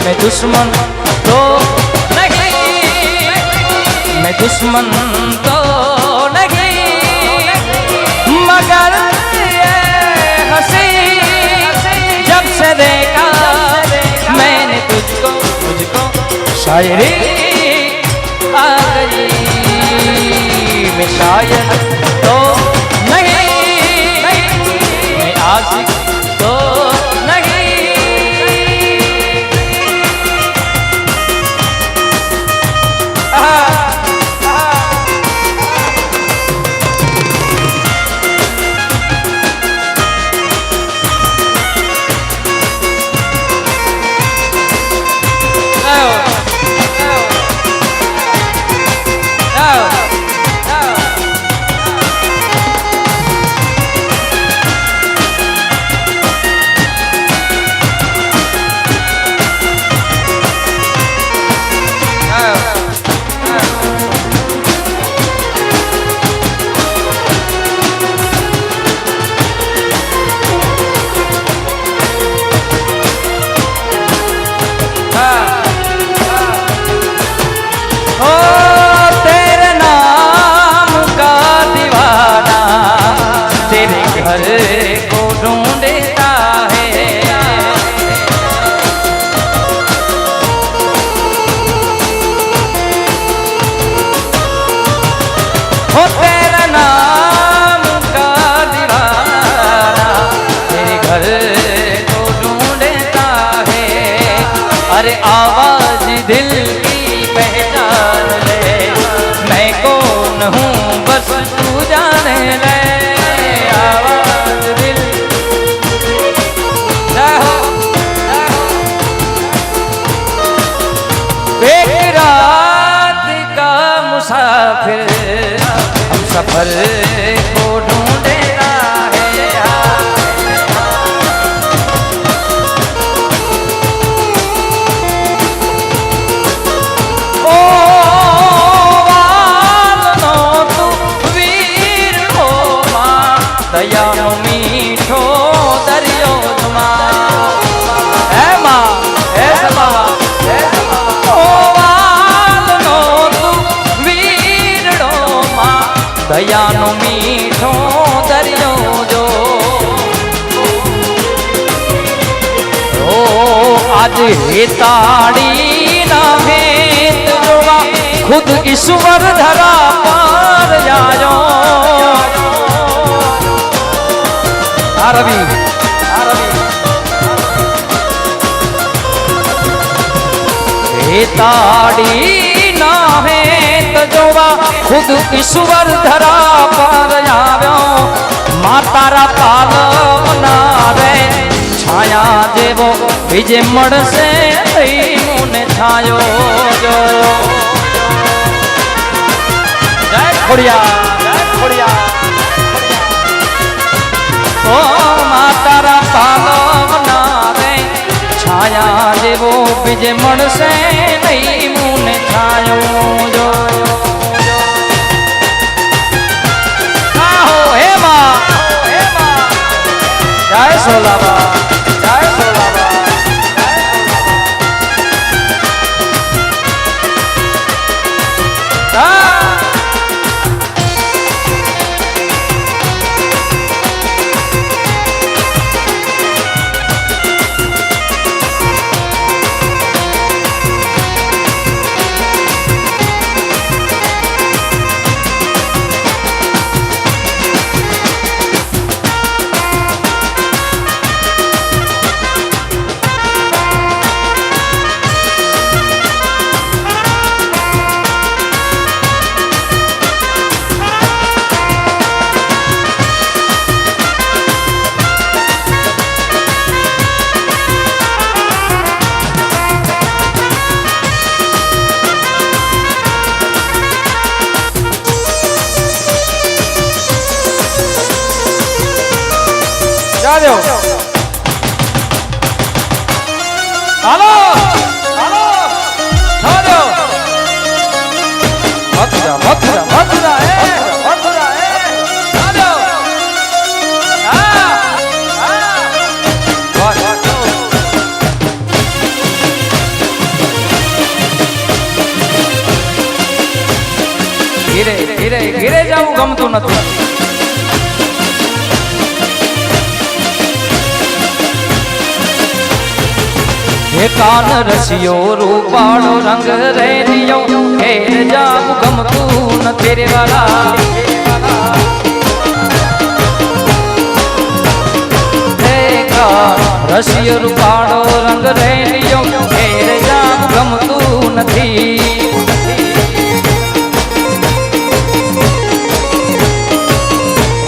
मैं दुश्मन तो नहीं, मैं दुश्मन तो नहीं, मगर ये हंसी जब से देखा मैंने तुझको शायरी आ गई। मैं शायर तो नहीं, मैं आशिक तो नहीं। घर को ढूंढता है, हो तेरा नाम का दीवाना तेरे घर को ढूंढता है। अरे आवाज दिल की पहचान ले, मैं कौन हूँ बस तू जाने ले। एक रात का मुसाफिर हम सफर को ढूंढे है। ओ वालो तू वीर हो मां, दयानो मीठो दरियो तुमा है मां, है समा दयानो मीठो दरियो जो। ओ आज हेताड़ी ना भेंट जोवा, खुद ईश्वर धरा पार जायो। अरबी हेताड़ी ना भेंट जोवा, खुद ईश्वर धरा पर આવ્યો। માતારા પાલવના રે છાયા જેવો બીજે મળશે મને છાયો જો। જય ખોડિયા, જય ખોડિયા। ઓ માતારા પાલવના રે છાયા જેવો બીજે મળશે મને છાયો જો। जय सोलाबा, जय सोलाबा। जाओ हेलो हेलो जाओ मत जा मत जा मत जा मत जा जाओ हां हां ઘીરે ઘીરે ઘીરે જવું ગમતું નથી. હે કાન રસિયો રૂપાળો રંગ રેલિયો ઘેર જાવું ગમતું નથી રે વાલા. હે કાન રસિયો રૂપાળો રંગ રેલિયો ઘેર જાવું ગમતું નથી.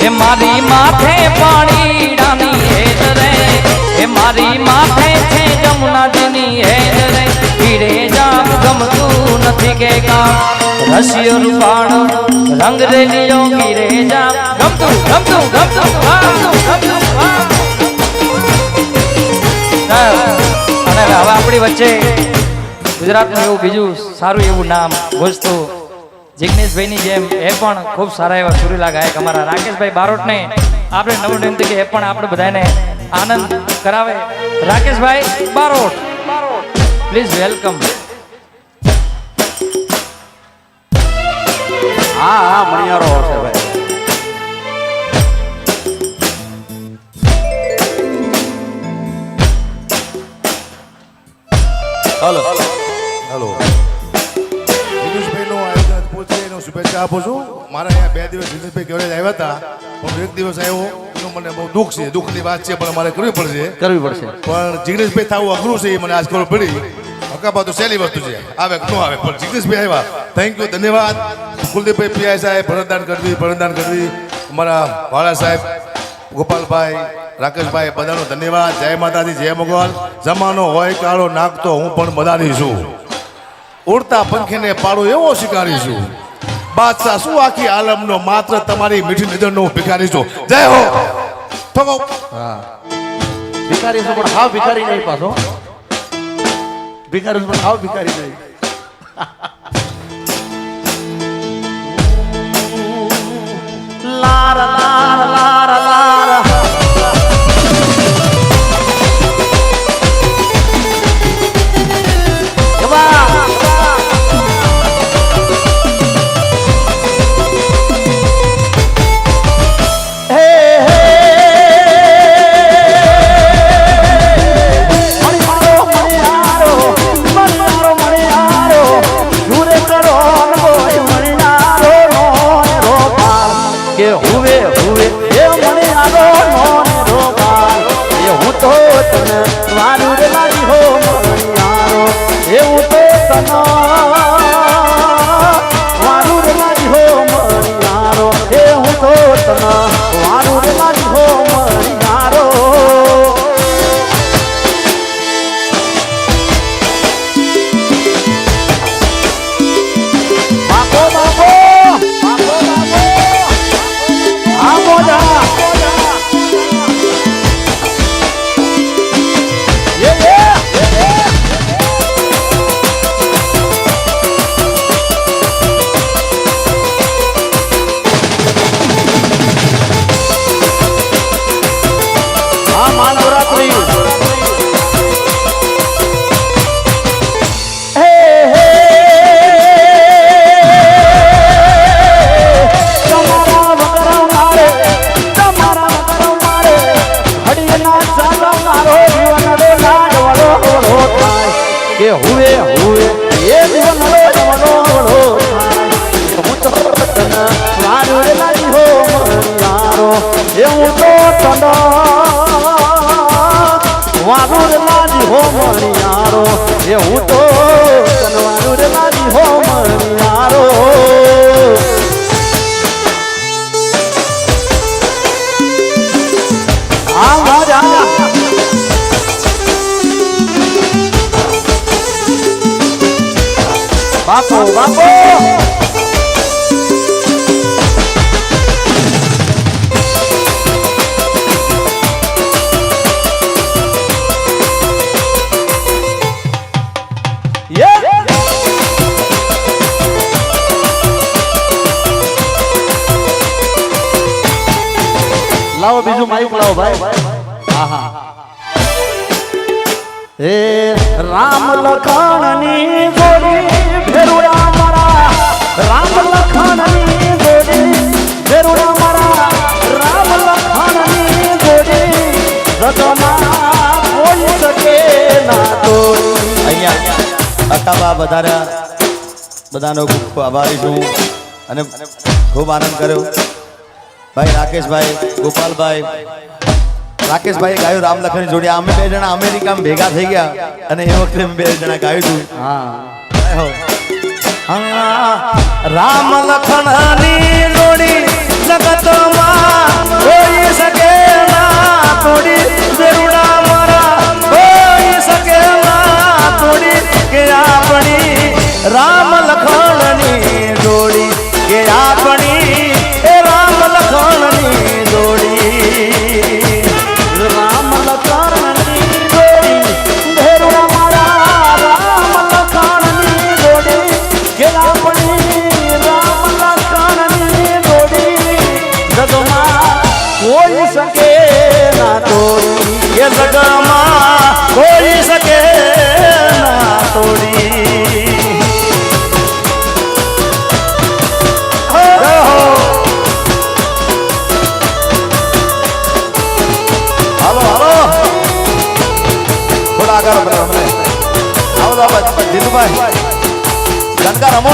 હે મારી માથે પાણી ડાની હેત રે, હે મારી માથે છે જમુનાજીની હેત રે. પીડે જામ ગમતું નથી કે કામ રસિયો રૂપાળો રંગ રેલિયો પીડે જામ ગમતું ગમતું ગમતું ગમતું. અને હવે આપણી વચ્ચે ગુજરાતનું એવું બીજું સારું એવું નામ ભોજતું જિગ્નેશભાઈની જેમ એ પણ ખૂબ સારા એવા સુરીલા ગાયક અમારા રાકેશભાઈ બારોટને આપણે નવું વિનંતી કે એ પણ આપણે બધાને આનંદ કરાવે. રાકેશભાઈ બારોટ પ્લીઝ વેલકમ. હા હા મણિયારો છે ભાઈ. હેલો હેલો દિનેશભાઈનું આયોજન પહોંચે એનો શુભેચ્છા આપું છું. મારા અહીંયા 2 દિવસ દિનેશભાઈ ઘરે આવ્યા હતા, પણ 1 દિવસ આવ્યો એનું મને બહુ દુઃખ છે. દુઃખની વાત છે પણ મારે કરવી પડશે. પણ જિગ્નેશભાઈ થવું અઘરું છે એ મને આજ ખબર પડી. હકાબા તો સહેલી વસ્તુ છે, આવે કે ન આવે, પણ જિગ્નેશભાઈ આવ્યા. થેન્ક યુ, ધન્યવાદ. કુલદીપભાઈ પીઆઈ સાહેબ, ભરતદાન ગઢવી, અમારા વાળા સાહેબ, ગોપાલભાઈ, રાકેશભાઈ, બધાનો ધન્યવાદ. જય માતાજી, જય મોગલ. જમાનો હોય કાળો નાખતો હું પણ બધાની છું. ઉડતા પંખીને પાડો એવો શિકારીશું. બાદશાહ શું આખી આલમનો, માત્ર તમારી મીઠી નજરનો ભિખારી છું. જય હો. ઠોકો. હા ભિખારી છું પણ હાવ ભિખારી નહીં પાછો. ભિખારી છું પણ હાવ ભિખારી નહીં. લાર લાર લાર લાર એવું તો તનવાનું રે મારી હો મણિયારો. આ મારા બાપો બાપો લાવો બીજું માઈક લાવો ભાઈ. હા હા. હે રામ લખણની જોડી ફેરુડા મારા, રામ લખણની અહીંયા અકાબા વધાર્યા બધાનો ખૂબ ખૂબ આભારી છું અને ખૂબ આનંદ કર્યો ભાઈ રાકેશભાઈ ગોપાલભાઈ રાકેશભાઈ ગાયું રામ લખન જોડી અમે બે જણા અમેરિકામાં ભેગા થઈ ગયા અને એ વખતે અમે બે જણા ગાયું હતું રામ લખનની જોડી જગતમાં કોઈ શકે ના તોડી દેરુડા મારા કોઈ શકે ના તોડી કે આપણી રામ લખનની જોડી કે આપણી એ રામ લખનની જોડી રામ લખનની જોડી ભેરુડા મારા રામ લખનની જોડી કે આપણી રામ લખનની જોડી જગમાં કોઈ શકે ના તોડી એ જગમાં કોઈ શકે ના તોડી હાલો હાલો થોડા આગળ મને આવો તો આપણે જીતુભાઈ ગણકાર રમો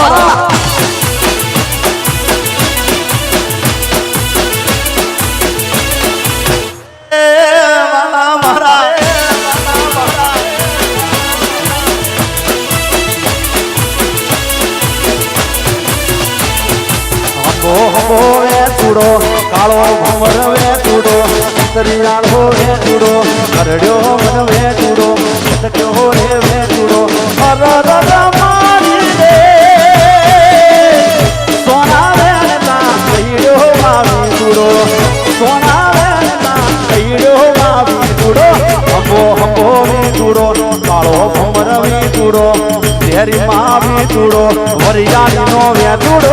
હંબો વે ચૂડો કાળો ભમર વે ચૂડો તરિયાળો વે ચૂડો કરડ્યો મન વે ચૂડો ટક્યો વે ચૂડો અર મારી રે સોના વે ના કઈડ્યો માવી ચૂડો સોના વે ના કઈડ્યો માવી ચૂડો હંબો વે ચૂડો કાળો ભમર વે ચૂડો તેરી માવી ચૂડો વરિયાળીનો વે ચૂડો